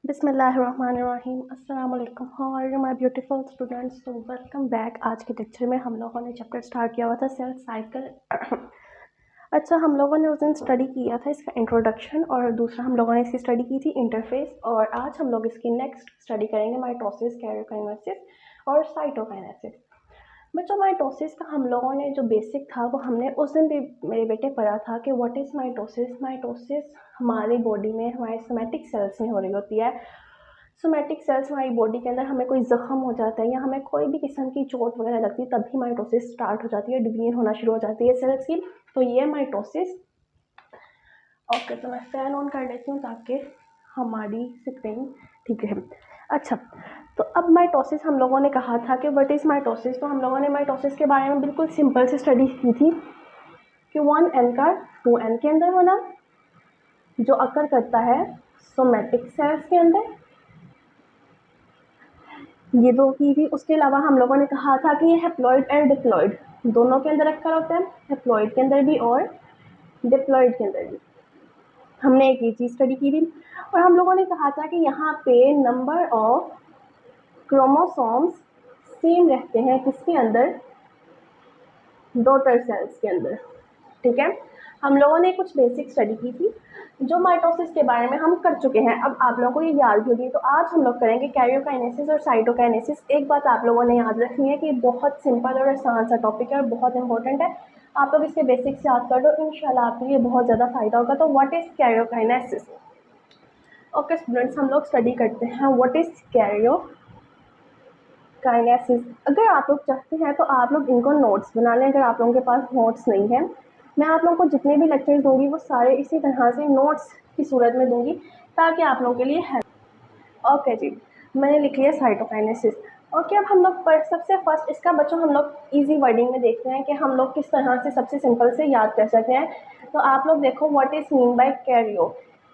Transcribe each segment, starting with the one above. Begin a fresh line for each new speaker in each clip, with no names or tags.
बिस्मिल्लाहिर्रहमानिर्रहीम। अस्सलाम वालेकुम। How are you my beautiful students. तो वेलकम बैक। आज के लेक्चर में हम लोगों ने चैप्टर स्टार्ट किया हुआ था सेल साइकिल। अच्छा, हम लोगों ने उस दिन स्टडी किया था इसका इंट्रोडक्शन, और दूसरा हम लोगों ने इसकी स्टडी की थी इंटरफेस, और आज हम लोग इसकी नेक्स्ट स्टडी करेंगे माइटोसिस, कैरियोकाइनेसिस और साइटोकाइनेसिस। बच्चों, माइटोसिस का हम लोगों ने जो बेसिक था वो हमने उस दिन भी मेरे बेटे पढ़ा था कि व्हाट इज़ माइटोसिस। माइटोसिस हमारी बॉडी में हमारे सोमैटिक सेल्स में हो रही होती है। सोमैटिक सेल्स हमारी बॉडी के अंदर हमें कोई ज़ख्म हो जाता है या हमें कोई भी किस्म की चोट वगैरह लगती है तभी माइटोसिस स्टार्ट हो जाती है, डिवीजन होना शुरू हो जाती है सेल्स की। तो ये माइटोसिस। ओके, तो मैं फ़ैन ऑन कर लेती हूँ ताकि हमारी स्क्रीन ठीक है। अच्छा, तो अब माइटोसिस हम लोगों ने कहा था कि व्हाट इज़ माइटोसिस। तो हम लोगों ने माइटोसिस के बारे में बिल्कुल सिंपल से स्टडी की थी कि 1n का 2n के अंदर होना, जो अकर करता है सोमैटिक सेल्स के अंदर, ये दो की थी। उसके अलावा हम लोगों ने कहा था कि ये हेप्लॉइड और डिप्लॉइड दोनों के अंदर अक्कर होता है, हेप्लॉइड के अंदर भी और डिप्लॉइड के अंदर भी। हमने एक ये चीज़ स्टडी की थी। और हम लोगों ने कहा था कि यहाँ पे नंबर ऑफ क्रोमोसोम्स सेम रहते हैं किसके अंदर, डॉटर सेल्स के अंदर। ठीक है, हम लोगों ने कुछ बेसिक स्टडी की थी जो माइटोसिस के बारे में हम कर चुके हैं। अब आप लोगों को ये याद भी होगी, तो आज हम लोग करेंगे कैरियोकाइनेसिस और साइटोकाइनेसिस। एक बात आप लोगों ने याद रखनी है कि बहुत सिंपल और आसान सा टॉपिक है और बहुत इंपॉर्टेंट है। आप लोग इसके बेसिक्स याद कर लो, इंशाल्लाह आपके लिए बहुत ज़्यादा फायदा होगा। तो what is karyokinesis. Okay students, हम लोग स्टडी करते हैं व्हाट इज़ कैरियोकाइनेसिस। अगर आप लोग चाहते हैं तो आप लोग इनको नोट्स बना लें। अगर आप लोगों के पास नोट्स नहीं है, मैं आप लोगों को जितने भी लेक्चर्स दूंगी वो सारे इसी तरह से नोट्स की सूरत में दूंगी ताकि आप लोगों के लिए हेल्प। ओके जी, मैंने लिख लिया साइटोकाइनेसिस। ओके, अब हम लोग पर सबसे फर्स्ट इसका बच्चों हम लोग इजी वर्डिंग में देखते हैं कि हम लोग किस तरह से सबसे सिंपल से याद कर सकते हैं। तो आप लोग देखो, what is mean by Cairo.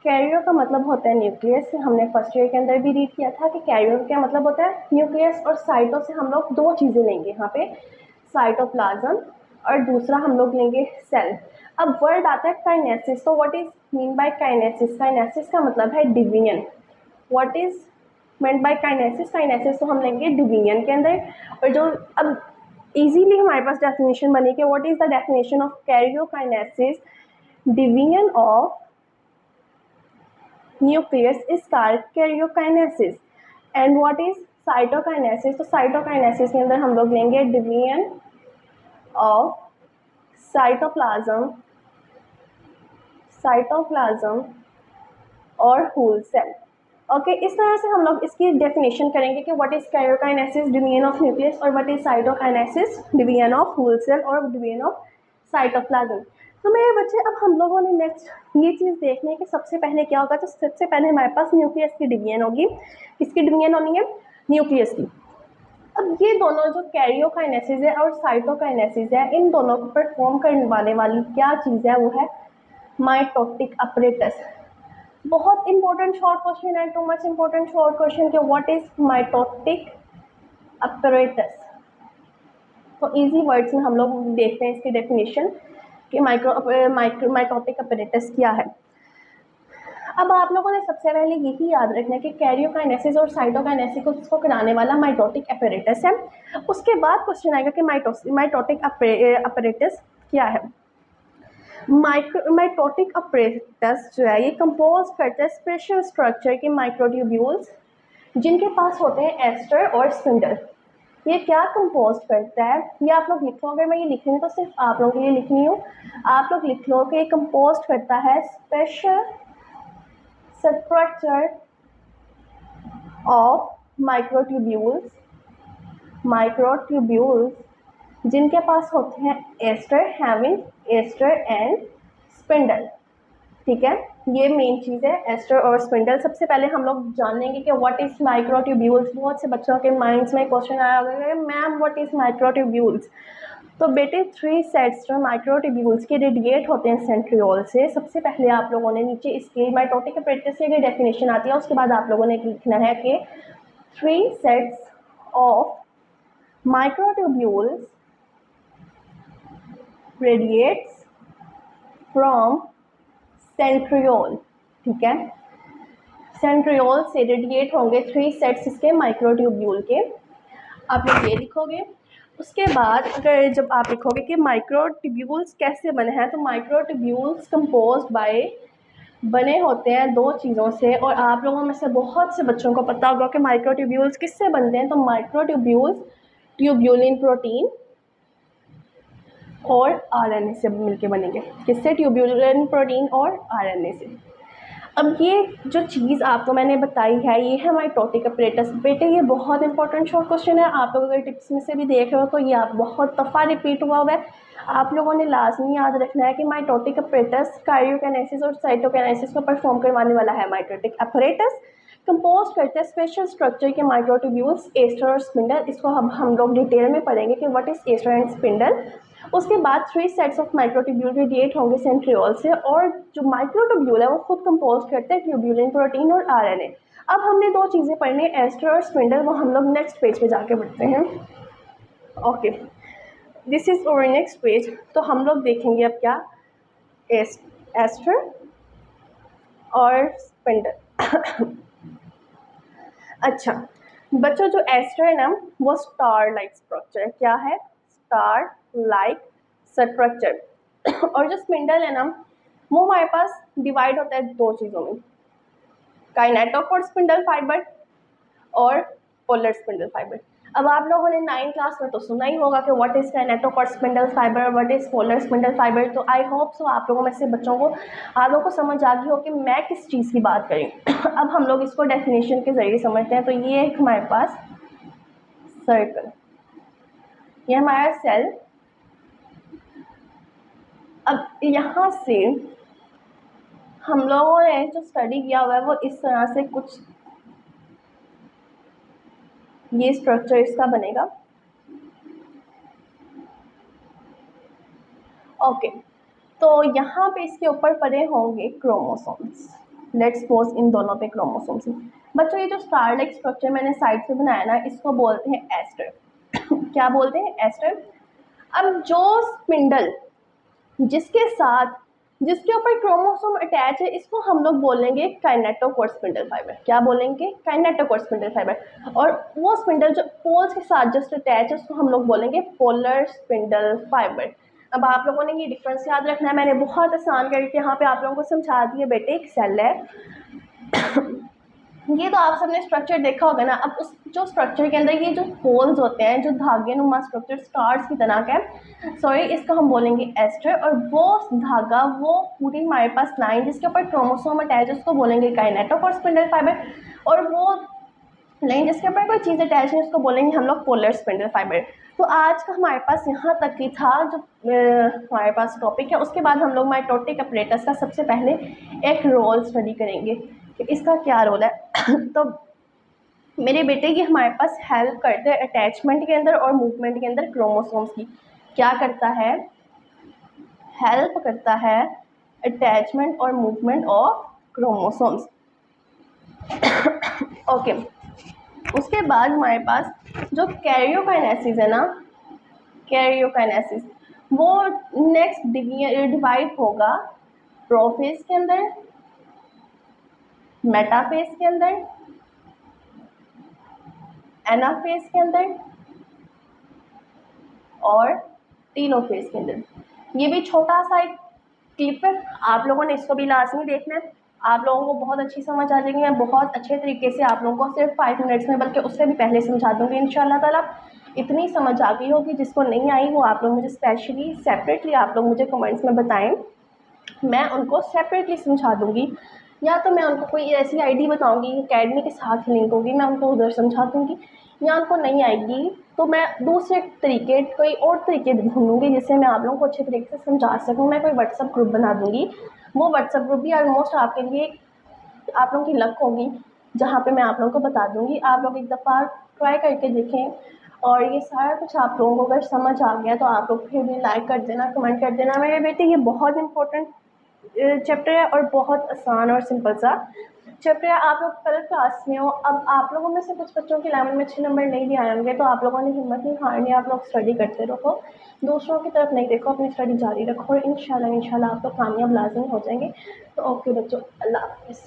Cairo का मतलब होता है न्यूक्लियस। हमने फर्स्ट ईयर के अंदर भी रीड किया था कि कैरियो क्या मतलब होता है, न्यूक्लियस। और साइटो से हम लोग दो चीज़ें लेंगे यहाँ पे, साइटोप्लाज्म और दूसरा हम लोग लेंगे सेल। अब वर्ड आता है काइनेसिस। तो what is mean by kinesis. Kinesis का मतलब है division. What is meant by kinesis. Kinesis तो हम लेंगे डिवीजन के अंदर। और जो अब इजीली हमारे पास डेफिनेशन बनी कि what is the definition of karyokinesis, division of nucleus is called karyokinesis। and what is cytokinesis। तो साइटोकाइनेसिस के अंदर हम लोग लेंगे डिवीजन ऑफ साइटोप्लाज्म और होल सेल। ओके, इस तरह से हम लोग इसकी डेफिनेशन करेंगे कि what is karyokinesis, division of nucleus, और what is cytokinesis, division of whole cell और डिवीजन ऑफ साइटोप्लाज्म। तो मेरे बच्चे, अब हम लोगों ने नेक्स्ट ये चीज़ देखनी है कि सबसे पहले क्या होगा। तो सबसे पहले हमारे पास न्यूक्लियस की डिवीजन होगी। किसकी डिवीजन होनी है, न्यूक्लियस की। अब ये दोनों जो कैरियोकाइनेसिस है और साइटोकाइनेसिस है, इन दोनों को परफॉर्म करने वाली क्या चीज़ है, वो है माइटोटिक अपरेटस। बहुत इंपॉर्टेंट शॉर्ट क्वेश्चन है, too much important short question के व्हाट इज माइटोटिक अपरेटस। तो इजी वर्ड्स में हम लोग देखते हैं इसकी डेफिनेशन कि माइटोटिक अपरेटस क्या है। अब आप लोगों ने सबसे पहले यही याद रखना है कि कैरियोकाइनेसिस और साइटोकाइनेसिस को कराने वाला माइटोटिक अपरेटस है। उसके बाद क्वेश्चन आएगा कि माइटोटिक अपरेटस क्या है। माइटोटिक अपरेटस जो है ये कंपोज करता है स्पेशल स्ट्रक्चर के माइक्रोट्यूब्यूल्स जिनके पास होते हैं एस्टर और स्पिंडल। ये क्या कंपोज करता है, ये आप लोग लिख लो। अगर मैं ये लिख रही हूँ तो सिर्फ आप लोगों के लिए लिख रही हूँ, आप लोग लिख लो कि ये कंपोज करता है स्पेशल स्ट्रक्चर ऑफ माइक्रोट्यूब्यूल्स जिनके पास होते हैं aster, having aster and spindle. ठीक है, ये मेन चीज़ है, एस्टर और स्पिंडल। सबसे पहले हम लोग जानेंगे कि व्हाट इज माइक्रोट्यूब्यूल्स। बहुत से बच्चों के माइंड्स में क्वेश्चन आया होगा, मैम व्हाट इज माइक्रोट्यूब्यूल्स। तो बेटे 3 सेट्स जो माइक्रोट्यूब्यूल्स के रेडिएट होते हैं सेंट्रियोल से। सबसे पहले आप लोगों ने नीचे इसके माइटोटिक अपरेटस की डेफिनेशन आती है, उसके बाद आप लोगों ने लिखना है कि 3 sets of microtubules radiates from centriole. ठीक है, सेंट्रियोल से रेडिएट होंगे 3 सेट्स इसके माइक्रोट्यूब्यूल के। आप लोग ये लिखोगे। उसके बाद अगर जब आप लिखोगे कि माइक्रोट्यूब्यूल्स कैसे बने हैं, तो माइक्रोट्यूब्यूल्स कंपोज्ड बाय बने होते हैं 2 चीज़ों से। और आप लोगों में से बहुत से बच्चों को पता होगा कि माइक्रोट्यूब्यूल्स किससे बनते हैं। तो माइक्रोट्यूब्यूल्स ट्यूब्यूलिन प्रोटीन और आरएनए से मिलके बनेंगे। किससे? ट्यूब्यूलिन प्रोटीन और आरएनए से। अब ये जो चीज़ आपको मैंने बताई है, ये है माइटोटिक अपरेटस। बेटे ये बहुत इंपॉर्टेंट शॉर्ट क्वेश्चन है। आप लोग अगर टिप्स में से भी देख रहे हो तो ये आप बहुत दफ़ा रिपीट हुआ है। आप लोगों ने लाजमी याद रखना है कि माइटोटिक अपरेटस कार्योकाइनेसिस और साइटोकाइनेसिस को परफॉर्म करवाने वाला है। माइटोटिक अपरेटस कंपोज करते हैं स्पेशल स्ट्रक्चर के माइक्रोट्यूब्यूल्स, एस्टर और स्पिंडल। इसको हम लोग डिटेल में पढ़ेंगे कि what is aster and spindle. उसके बाद 3 सेट्स ऑफ माइक्रोट्यूब्यूल रेडिएट होंगे सेंट्रियोल से, और जो माइक्रोट्यूब्यूल है वो खुद कंपोज करते हैं ट्यूब्यूलिन प्रोटीन और आरएनए। अब हमने 2 चीज़ें पढ़नी है, एस्टर और स्पिंडल, वो हम लोग नेक्स्ट पेज पे जाके पढ़ते हैं। Okay, this is over next page. तो हम लोग देखेंगे अब क्या, एस्टर और स्पिंडल। अच्छा बच्चों, जो एस्टर है ना वो स्टार लाइक स्ट्रक्चर है। क्या है? Star like structure. और जो स्पिंडल है ना वो हमारे पास डिवाइड होता है 2 चीज़ों में, काइनेटोकोर स्पिंडल फाइबर और पोलर स्पिंडल फाइबर। अब आप लोगों ने 9th क्लास में तो सुना ही होगा कि what is kinetochore spindle fibre और what is polar spindle fibre. तो आई होप सो आप लोगों में से बच्चों को आप लोगों को समझ आ गई हो कि मैं किस चीज़ की बात करी। अब हम लोग इसको डेफिनेशन के जरिए समझते हैं। तो ये है हमारे पास सर्कल, ये हमारा सेल। अब यहाँ से हम लोगों ने जो स्टडी किया हुआ है वो इस तरह से कुछ ये स्ट्रक्चर इसका बनेगा। ओके, तो यहाँ पे इसके ऊपर पड़े होंगे क्रोमोसोम्स। लेट्स सपोज इन दोनों पे क्रोमोसोम्स। बच्चों ये जो स्टार लाइक स्ट्रक्चर मैंने साइड से बनाया ना, इसको बोलते हैं एस्टर। क्या बोलते हैं? एस्टर। अब जो स्पिंडल जिसके साथ जिसके ऊपर क्रोमोसोम अटैच है, इसको हम लोग बोलेंगे काइनेटोकोर स्पिंडल फाइबर। क्या बोलेंगे? Kinetochore spindle fibre. और वो स्पिंडल जो पोल्स के साथ जस्ट अटैच है उसको हम लोग बोलेंगे पोलर स्पिंडल फाइबर। अब आप लोगों ने ये डिफरेंस याद रखना है। मैंने बहुत आसान करके यहाँ पे आप लोगों को समझा दिया। बेटे एक सेल है, ये तो आप सबने स्ट्रक्चर देखा होगा ना। अब उस जो स्ट्रक्चर के अंदर ये जो होल्स होते हैं, जो धागे नुमा स्ट्रक्चर स्टार्स की तरह का, सॉरी इसको हम बोलेंगे एस्टर। और वो धागा, वो पूरी हमारे पास लाइन जिसके ऊपर क्रोमोसोम अटैच है उसको बोलेंगे काइनेटोकोर स्पिंडल फाइबर। और वो लाइन जिसके ऊपर कोई चीज़ अटैच है उसको बोलेंगे हम लोग पोलर स्पिंडल फाइबर। तो आज का हमारे पास यहाँ तक ही था जो हमारे पास टॉपिक है। उसके बाद हम लोग माइटोटिक अपरेटस का सबसे पहले एक रोल स्टडी करेंगे कि इसका क्या रोल है। तो मेरे बेटे ये हमारे पास हेल्प करते हैं अटैचमेंट के अंदर और मूवमेंट के अंदर क्रोमोसोम्स की। क्या करता है? हेल्प करता है अटैचमेंट और मूवमेंट ऑफ क्रोमोसोम्स। ओके, उसके बाद हमारे पास जो कैरियोकाइनेसिस है ना, कैरियोकाइनेसिस वो नेक्स्ट डिवाइड होगा प्रोफेज के अंदर, मेटाफेज के अंदर, एनाफेज के अंदर और टीलोफेज के अंदर। ये भी छोटा सा एक क्लिप है, आप लोगों ने इसको भी लाजमी देखना है। आप लोगों को बहुत अच्छी समझ आ जाएगी। मैं बहुत अच्छे तरीके से आप लोगों को सिर्फ 5 मिनट्स में, बल्कि उससे भी पहले समझा दूँगी इंशाल्लाह ताला। इतनी समझ आ गई होगी, जिसको नहीं आई वो आप लोग मुझे स्पेशली सेपरेटली आप लोग मुझे कमेंट्स में बताएं, मैं उनको सेपरेटली समझा दूँगी। या तो मैं उनको कोई ऐसी आईडी बताऊँगी अकेडमी के साथ लिंक होगी, मैं उनको उधर समझा दूँगी। या उनको नहीं आएगी तो मैं दूसरे तरीके, कोई और तरीके ढूंढूंगी जिससे मैं आप लोगों को अच्छे तरीके से समझा सकूँ। मैं कोई व्हाट्सअप ग्रुप बना दूँगी, वो व्हाट्सअप ग्रुप भी ऑलमोस्ट आपके लिए आप लोगों की लक होगी, जहाँ पे मैं आप लोगों को बता दूँगी। आप लोग एक दफ़ा ट्राई करके देखें। और ये सारा कुछ आप लोगों को अगर समझ आ गया तो आप लोग फिर भी लाइक कर देना, कमेंट कर देना। मेरे बेटे ये बहुत इंपॉर्टेंट चैप्टर है और बहुत आसान और सिंपल सा चैप्टर है। आप लोग कल क्लास में हो। अब आप लोगों में से कुछ बच्चों के 11 में अच्छे नंबर नहीं भी आए होंगे, तो आप लोगों ने हिम्मत नहीं हारनी, आप लोग स्टडी करते रहो, दूसरों की तरफ नहीं देखो, अपनी स्टडी जारी रखो और इंशाल्लाह आप लोग कामयाब लाजिम हो जाएंगे। तो ओके बच्चों, अल्लाह हाफ़िज़।